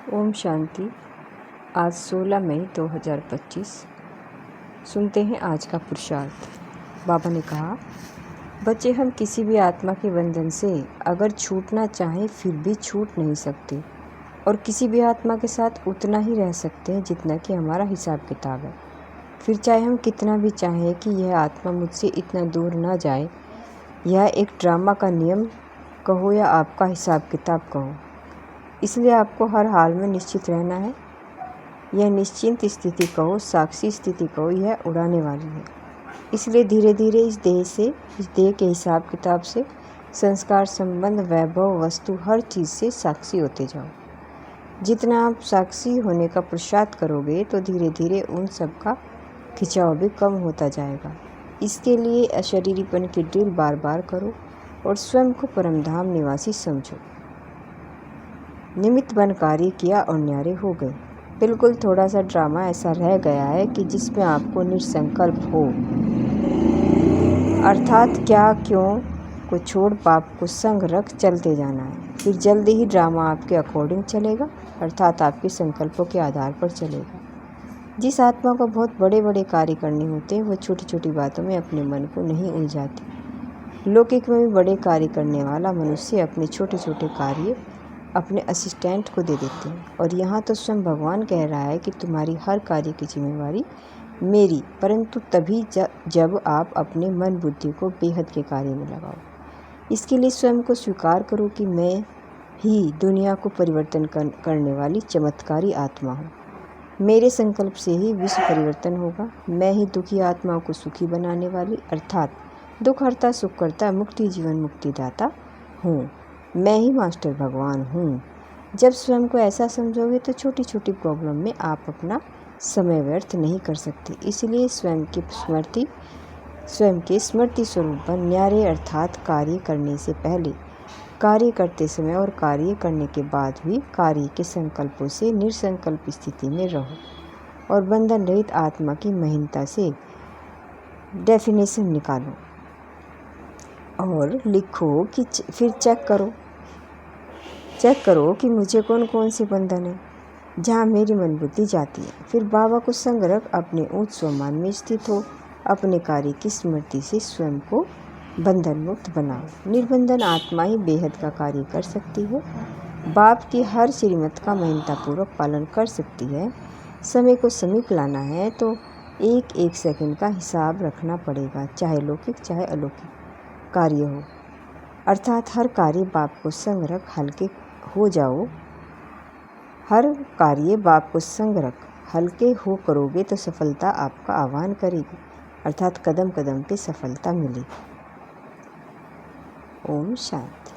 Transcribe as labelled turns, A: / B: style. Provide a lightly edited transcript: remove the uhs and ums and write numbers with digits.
A: ओम शांति। आज 16 मई 2025। सुनते हैं आज का पुरुषार्थ। बाबा ने कहा, बच्चे, हम किसी भी आत्मा के बंधन से अगर छूटना चाहें फिर भी छूट नहीं सकते और किसी भी आत्मा के साथ उतना ही रह सकते हैं जितना कि हमारा हिसाब किताब है। फिर चाहे हम कितना भी चाहें कि यह आत्मा मुझसे इतना दूर ना जाए। यह एक ड्रामा का नियम कहो या आपका हिसाब किताब कहो, इसलिए आपको हर हाल में निश्चित रहना है। यह निश्चिंत स्थिति कहो, साक्षी स्थिति कहो, यह उड़ाने वाली है। इसलिए धीरे धीरे इस देह के हिसाब किताब से, संस्कार, संबंध, वैभव, वस्तु, हर चीज़ से साक्षी होते जाओ। जितना आप साक्षी होने का पुरुषार्थ करोगे तो धीरे धीरे उन सब का खिंचाव भी कम होता जाएगा। इसके लिए अशरीरीपन की ड्रिल बार बार करो और स्वयं को परमधाम निवासी समझो। निमित्त बन कार्य किया और न्यारे हो गए। बिल्कुल थोड़ा सा ड्रामा ऐसा रह गया है कि जिसमें आपको निसंकल्प हो, अर्थात क्या क्यों को छोड़ पाप को संग रख चलते जाना है। फिर जल्दी ही ड्रामा आपके अकॉर्डिंग चलेगा, अर्थात आपके संकल्पों के आधार पर चलेगा। जिस आत्मा को बहुत बड़े बड़े कार्य करने होते हैं, वो छोटी छोटी बातों में अपने मन को नहीं उलझाती। लौकिक में भी बड़े कार्य करने वाला मनुष्य अपने छोटे छोटे कार्य अपने असिस्टेंट को दे देते हैं, और यहाँ तो स्वयं भगवान कह रहा है कि तुम्हारी हर कार्य की जिम्मेवारी मेरी, परंतु तभी जब आप अपने मन बुद्धि को बेहद के कार्य में लगाओ। इसके लिए स्वयं को स्वीकार करो कि मैं ही दुनिया को परिवर्तन करने वाली चमत्कारी आत्मा हूँ। मेरे संकल्प से ही विश्व परिवर्तन होगा। मैं ही दुखी आत्माओं को सुखी बनाने वाली, अर्थात दुख हरता, सुख करता, मुक्ति जीवन मुक्तिदाता हूँ। मैं ही मास्टर भगवान हूँ। जब स्वयं को ऐसा समझोगे तो छोटी छोटी प्रॉब्लम में आप अपना समय व्यर्थ नहीं कर सकते। इसलिए स्वयं के स्मृति स्वरूप पर न्यारे, अर्थात कार्य करने से पहले, कार्य करते समय और कार्य करने के बाद भी कार्य के संकल्पों से निसंकल्प स्थिति में रहो और बंधन रहित आत्मा की महीनता से डेफिनेशन निकालो और लिखो कि फिर चेक करो कि मुझे कौन कौन से बंधन है जहाँ मेरी मन बुद्धि जाती है। फिर बाबा को संग रख अपने ऊंच स्वमान में स्थित हो। अपने कार्य की स्मृति से स्वयं को बंधन मुक्त बनाओ। निर्बंधन आत्मा ही बेहद का कार्य कर सकती है। बाप की हर श्रीमत का महीनतापूर्वक पालन कर सकती है। समय को समीप लाना है तो एक एक सेकंड का हिसाब रखना पड़ेगा, चाहे लौकिक चाहे अलौकिक कार्य हो। अर्थात हर कार्य बाप को संग रख हल्के हो जाओ। हर कार्य बाप को संग रख हल्के हो करोगे तो सफलता आपका आह्वान करेगी, अर्थात कदम कदम पे सफलता मिलेगी। ओम शांति।